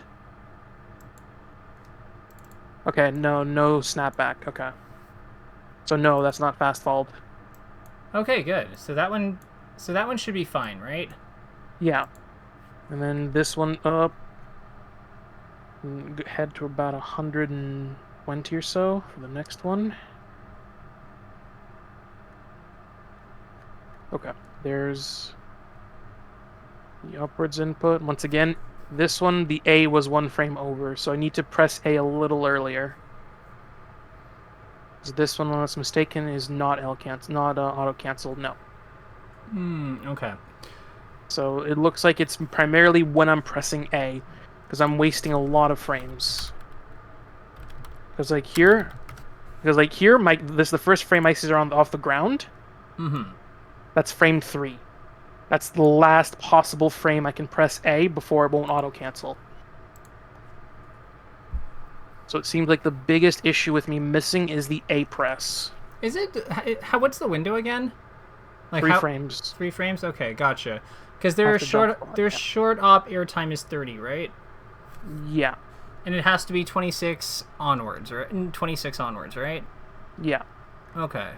Okay, no snapback. Okay. So no, that's not fast followed. Okay, good. So that one should be fine, right? Yeah. And then this one up. Head to about 120 or so for the next one. Okay. There's the upwards input. Once again, this one, the A was one frame over, so I need to press A a little earlier. This one, unless I'm mistaken, is not auto cancel. No. Okay. So it looks like it's primarily when I'm pressing A, because I'm wasting a lot of frames. Because like here, this is the first frame I see are off the ground. That's frame 3. That's the last possible frame I can press A before it won't auto cancel. So it seems like the biggest issue with me missing is the A press. Is it? What's the window again? Like 3 frames. 3 frames? Okay, gotcha. Because their short op airtime is 30, right? Yeah. And it has to be 26 onwards, right? 26 onwards, right? Yeah. Okay.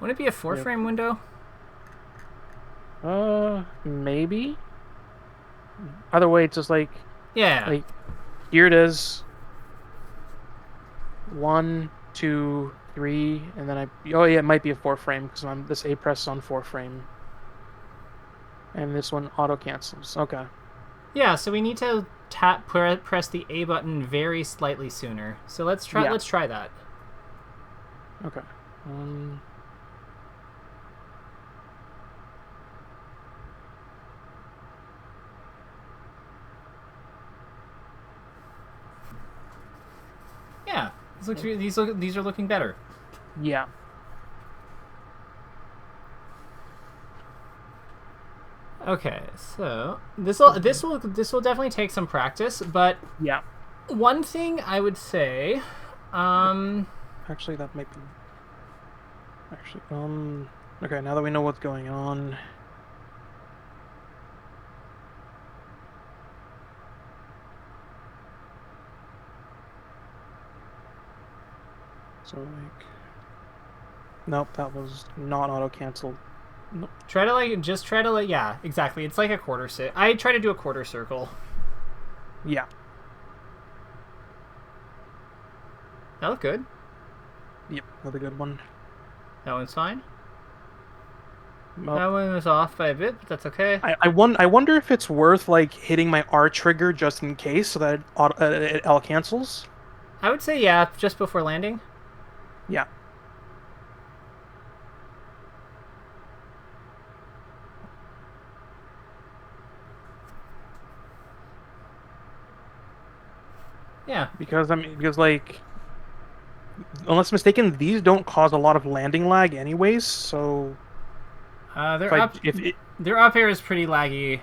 Wouldn't it be a 4-frame window? Maybe. Either way, it's just like... Yeah. Like, here it is. 1, 2, 3, and then oh yeah, it might be a 4-frame, because this A press is on 4-frame. And this one auto cancels. Okay. Yeah, so we need to press the A button very slightly sooner. So let's try that. Okay. Yeah, these are looking better. Yeah. Okay, so this will definitely take some practice, but Yeah. one thing I would say, Actually, that might be. Actually, okay. Now that we know what's going on. So like, nope, that was not auto canceled. Nope. try to yeah, exactly. It's like a quarter circle. I try to do a quarter circle. Yeah. That looked good. Yep, another good one. That one's fine. Well, that one was off by a bit, but that's okay. I wonder if it's worth like hitting my R trigger just in case, so that it L cancels. I would say yeah, just before landing. Yeah. Yeah. Because like, unless mistaken, these don't cause a lot of landing lag anyways. So their up air is pretty laggy.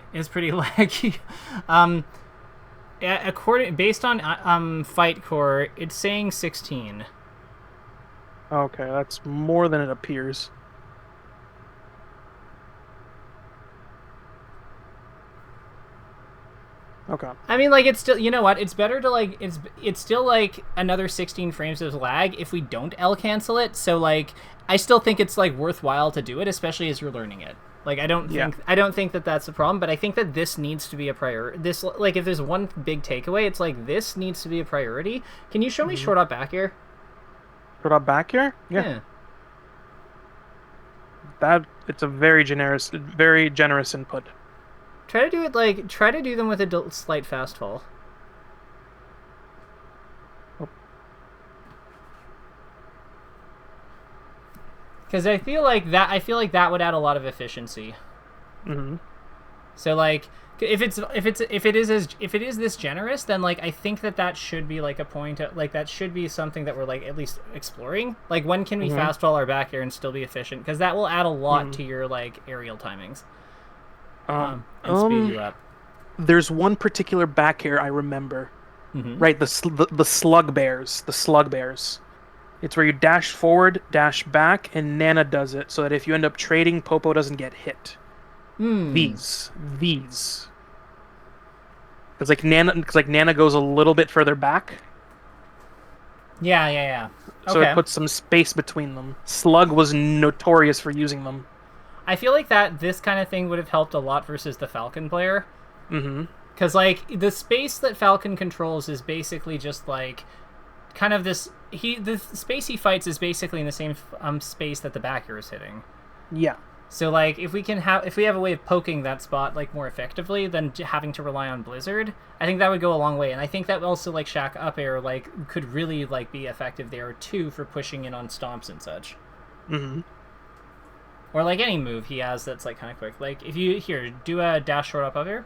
Based on fight core, it's saying 16. Okay, that's more than it appears. Okay. I mean, like, it's still, you know what? It's better to, like, it's still, like, another 16 frames of lag if we don't L cancel it. So, like, I still think it's, like, worthwhile to do it, especially as you're learning it. Like, I don't think that that's a problem, but I think that this needs to be a priority. This, like, if there's one big takeaway, it's, like, this needs to be a priority. Can you show me short up back here? Short up back here? Yeah. It's a very generous input. Try to do them with a slight fast fall. Because I feel like that would add a lot of efficiency. So like, if it is this generous, then like I think that should be like a point. Like that should be something that we're like at least exploring. Like when can we fast fall our back air and still be efficient? Because that will add a lot to your like aerial timings. And speed you up. There's one particular back air I remember. Right, the slug bears. The slug bears. It's where you dash forward, dash back, and Nana does it so that if you end up trading, Popo doesn't get hit. These. Because like Nana goes a little bit further back. Yeah. Okay. So it puts some space between them. Slug was notorious for using them. I feel like this kind of thing would have helped a lot versus the Falcon player. Because like the space that Falcon controls is basically just like kind of the space he fights is basically in the same space that the backer is hitting. Yeah. So like if we have a way of poking that spot like more effectively than having to rely on Blizzard, I think that would go a long way. And I think that also like Shack up air like could really like be effective there too for pushing in on stomps and such. Or like any move he has that's like kind of quick. Like if you do a dash short up air.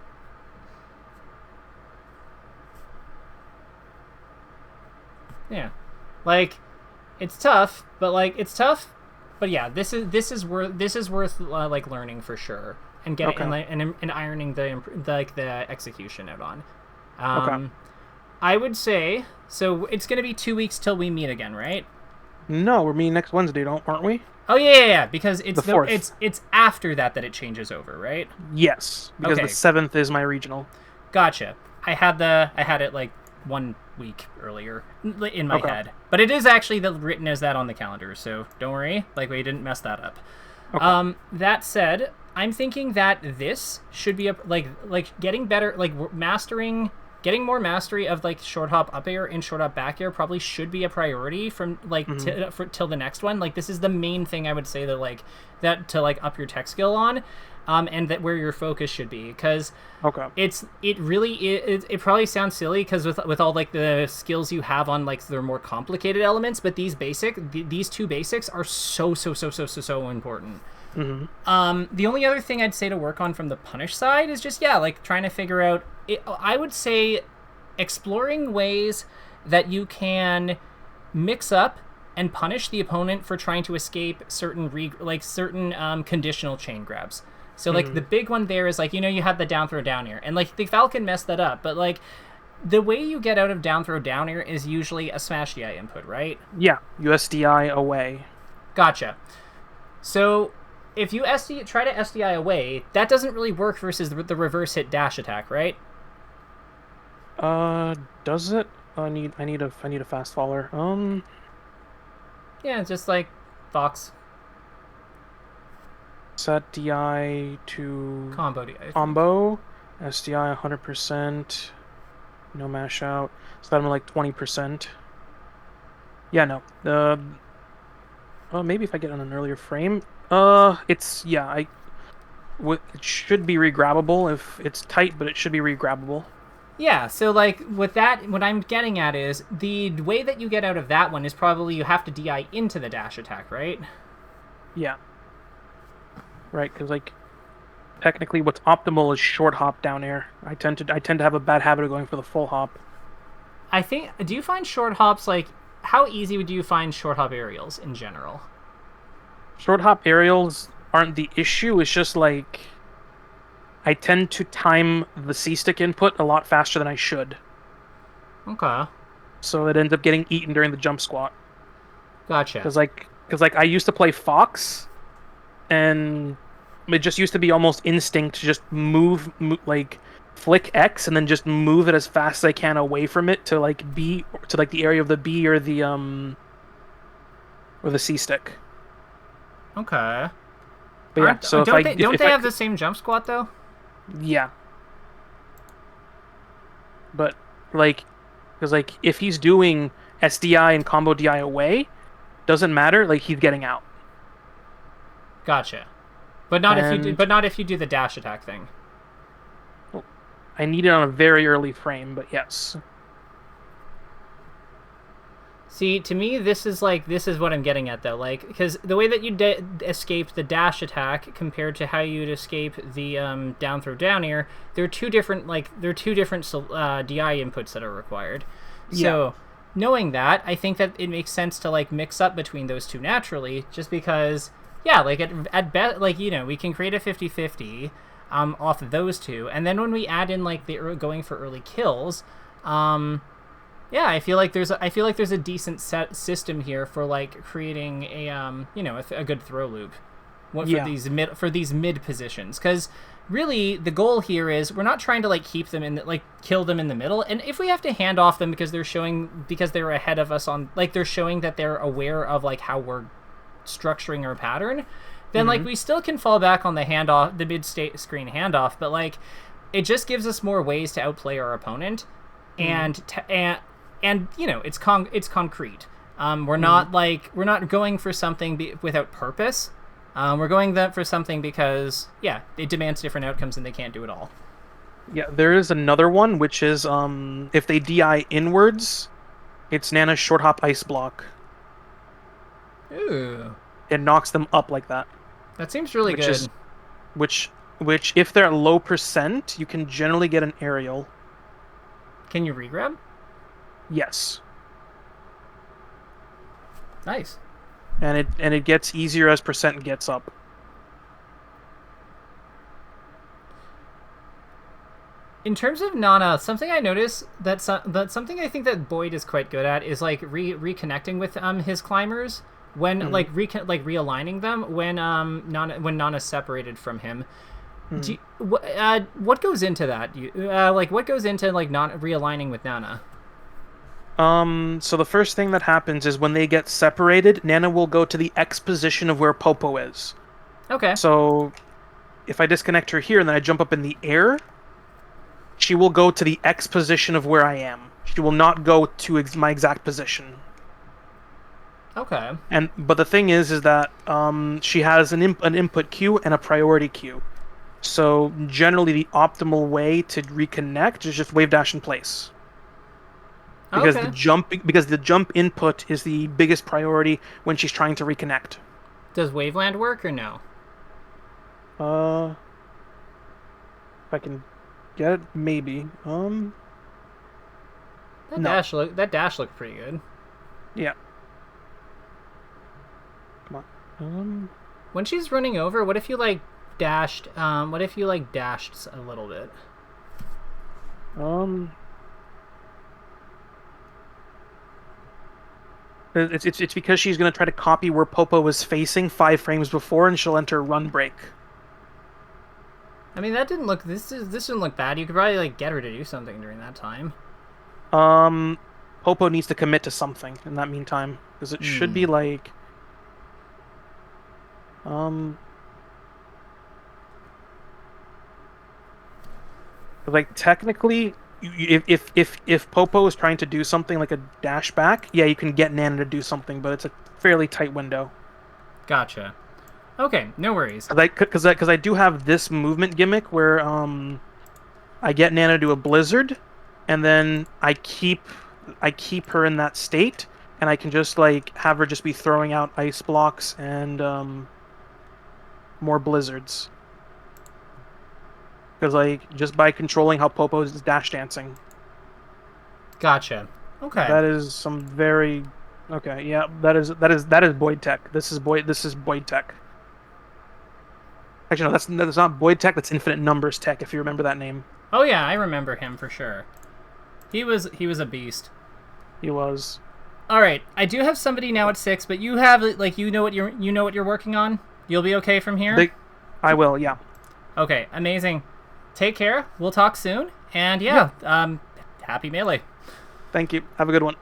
Yeah, like it's tough, but yeah, this is worth like learning for sure and getting and ironing the execution out on. I would say so. It's gonna be 2 weeks till we meet again, right? No, we're meeting next Wednesday, aren't we? Oh yeah. Because it's the 4th. It's after that it changes over, right? Yes, because the 7th is my regional. Gotcha. I had it like 1 week earlier in my head, but it is actually written as that on the calendar, so don't worry, like we didn't mess that up. That said, I'm thinking that this should be like getting better, like getting more mastery of like short hop up air and short hop back air probably should be a priority from like till the next one. Like this is the main thing I would say that to like up your tech skill on. and that where your focus should be, because Okay. it probably sounds silly because with all like the skills you have on like the more complicated elements, but these two basics are so important. The only other thing I'd say to work on from the punish side is just like trying to figure out. I would say exploring ways that you can mix up and punish the opponent for trying to escape certain conditional chain grabs. So like the big one there is like, you have the down throw down air, and like the Falcon messed that up, but like the way you get out of down throw down air is usually a smash DI input, right? Yeah, USDI away. Gotcha. So if you try to SDI away, that doesn't really work versus the reverse hit dash attack, right? Does it? I need a fast faller. Yeah, just like Fox. Set DI to Combo DI. Combo. SDI 100%. No mash out. Set them like 20%. Yeah, no. Maybe if I get on an earlier frame. It should be regrabbable if it's tight, but it should be regrabbable. Yeah, so like with that, what I'm getting at is the way that you get out of that one is probably you have to DI into the dash attack, right? Yeah. Right, because like technically what's optimal is short hop down air. I tend to have a bad habit of going for the full hop. I think. Do you find short hops like how easy do you find short hop aerials in general? Short hop aerials aren't the issue. It's just like I tend to time the C-stick input a lot faster than I should. Okay. So it ends up getting eaten during the jump squat. Gotcha. Because I used to play Fox, and it just used to be almost instinct to just move like flick X and then just move it as fast as I can away from it to like B, to like the area of the B or the C-stick. Okay. But yeah, so don't they have the same jump squat though? Yeah. But like, because like if he's doing SDI and combo DI away, doesn't matter. Like he's getting out. Gotcha. But not if you do the dash attack thing. I need it on a very early frame, but yes. See, to me, this is what I'm getting at, though. Like, because the way that you escape the dash attack compared to how you'd escape the down throw down air, there are two different DI inputs that are required. Yeah. So, knowing that, I think that it makes sense to like mix up between those two naturally, just because, yeah, like at best, like we can create a 50-50 off of those two, and then when we add in like the going for early kills, yeah, I feel like there's a decent set system here for like creating a good throw loop for these mid positions, because really the goal here is we're not trying to like keep them kill them in the middle, and if we have to hand off them because they're ahead of us on like they're showing that they're aware of like how we're structuring our pattern, then like we still can fall back on the handoff, the mid screen handoff, but like it just gives us more ways to outplay our opponent, and it's concrete. We're not going for something without purpose. We're going for something because it demands different outcomes and they can't do it all. Yeah, there is another one which is if they DI inwards, it's Nana's short hop ice block. Ooh. It knocks them up like that. That seems really good. Which if they're at low percent, you can generally get an aerial. Can you regrab? Yes. Nice. And it gets easier as percent gets up. In terms of Nana, something I noticed that's something I think that Boyd is quite good at is like reconnecting with his climbers when realigning them when Nana's separated from him. What goes into that? What goes into like not realigning with Nana? So the first thing that happens is when they get separated, Nana will go to the X position of where Popo is. Okay. So if I disconnect her here and then I jump up in the air, she will go to the X position of where I am. She will not go to my exact position. Okay. But the thing is that she has an input queue and a priority queue. So generally, the optimal way to reconnect is just wave dash in place. Because Okay. the jump input is the biggest priority when she's trying to reconnect. Does Waveland work or no? If I can get it, maybe. No. That dash looked pretty good. Yeah. Come on. When she's running over, what if you like dashed? What if you like dashed a little bit? It's because she's gonna try to copy where Popo was facing 5 frames before, and she'll enter run break. I mean, that didn't look. This didn't look bad. You could probably like get her to do something during that time. Popo needs to commit to something in that meantime, because it should be like, like technically, if Popo is trying to do something like a dash back, yeah, you can get Nana to do something, but it's a fairly tight window. Gotcha. Okay, no worries. Because I do have this movement gimmick where I get Nana to do a blizzard, and then I keep her in that state, and I can just like have her just be throwing out ice blocks and more blizzards. Because like just by controlling how Popo is dash dancing. Gotcha. Okay. That is some very okay. Yeah, that is Boyd Tech. This is Boyd Tech. Actually, no, that's not Boyd Tech. That's Infinite Numbers Tech. If you remember that name. Oh yeah, I remember him for sure. He was a beast. He was. All right, I do have somebody now at 6, but you have like you know what you're working on. You'll be okay from here. I will. Yeah. Okay, amazing. Take care. We'll talk soon. And yeah. Happy Melee. Thank you. Have a good one.